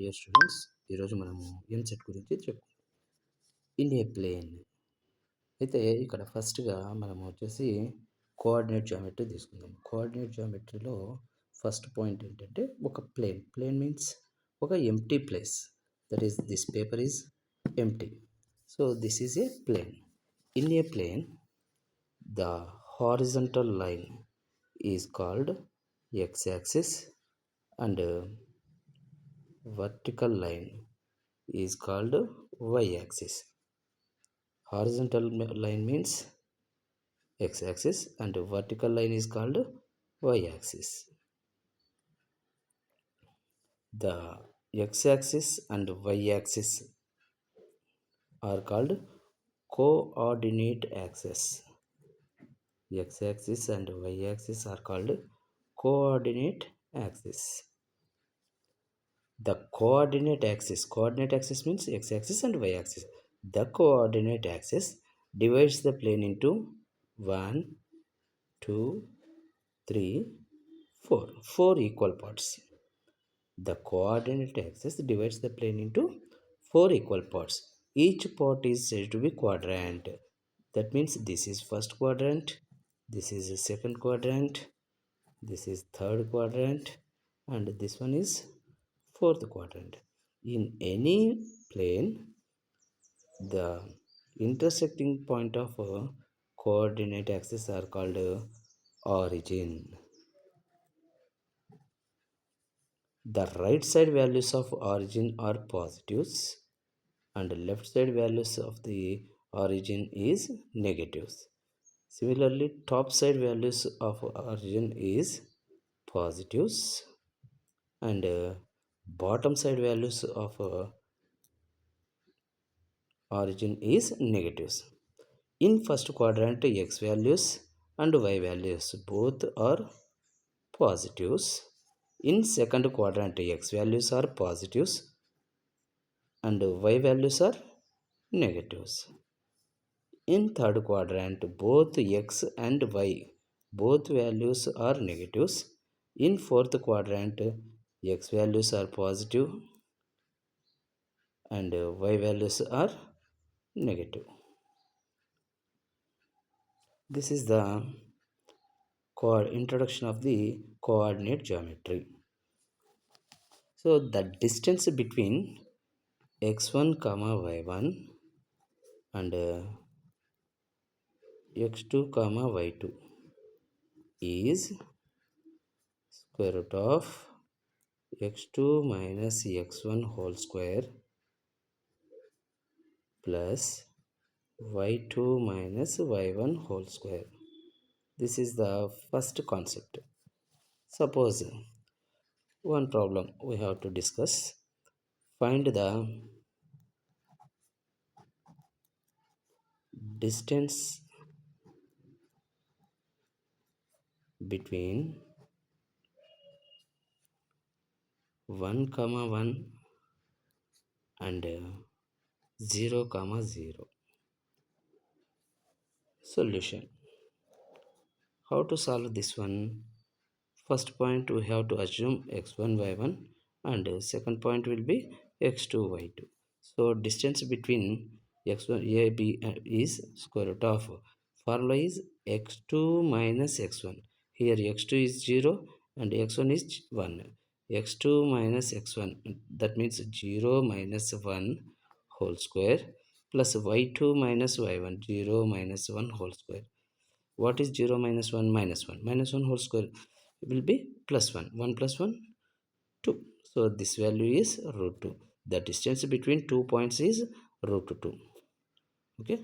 Dear students, ఈరోజు మనము ఎంసెట్ గురించి చెప్పుకుందాం. ఇన్ ఏ ప్లేన్ అయితే ఇక్కడ ఫస్ట్గా మనం వచ్చేసి కోఆర్డినేట్ జామెట్రీ తీసుకుందాం. కోఆర్డినేట్ జామెట్రీలో ఫస్ట్ పాయింట్ ఏంటంటే ఒక ప్లేన్ మీన్స్ ఒక empty place, that is this paper is empty. So this is a plane. In a plane the horizontal line is called x-axis and vertical line is called y-axis. Horizontal line means x-axis and vertical line is called y-axis. The x-axis and y-axis are called coordinate axis. X-axis and y-axis are called coordinate axis. The coordinate axis means x-axis and y-axis. The coordinate axis divides the plane into 1, 2, 3, 4. 4 equal parts. The coordinate axis divides the plane into 4 equal parts. Each part is said to be quadrant. That means this is first quadrant, this is the second quadrant, this is third quadrant, and this one is fourth quadrant. In any plane, the intersecting point of coordinate axis are called origin. The right side values of origin are positives and left side values of the origin is negatives. Similarly, top side values of origin is positives and bottom side values of origin is negatives. In first quadrant, x values and y values both are positives. In second quadrant, x values are positives and y values are negatives. In third quadrant, both x and y both values are negatives. In fourth quadrant, x values are positive and y values are negative. This is the introduction of the coordinate geometry. So the distance between x1 comma y1 and x2 comma y2 is square root of x2 minus x1 whole square plus y2 minus y1 whole square. This is the first concept. Suppose one problem we have to discuss. Find the distance between 1 comma 1 and 0 comma 0. Solution. How to solve this one? First point, we have to assume x1 y1 and second point will be x2 y2. So distance between x1 a b is square root of, formula is x2 minus x1. Here x2 is 0 and x1 is 1. x2 minus x1, that means 0 minus 1 whole square plus y2 minus y1, 0 minus 1 whole square. What is 0 minus 1? Minus 1. Minus 1 whole square will be plus 1. 1 plus 1, 2. So this value is root 2. The distance between 2 points is root 2. Okay.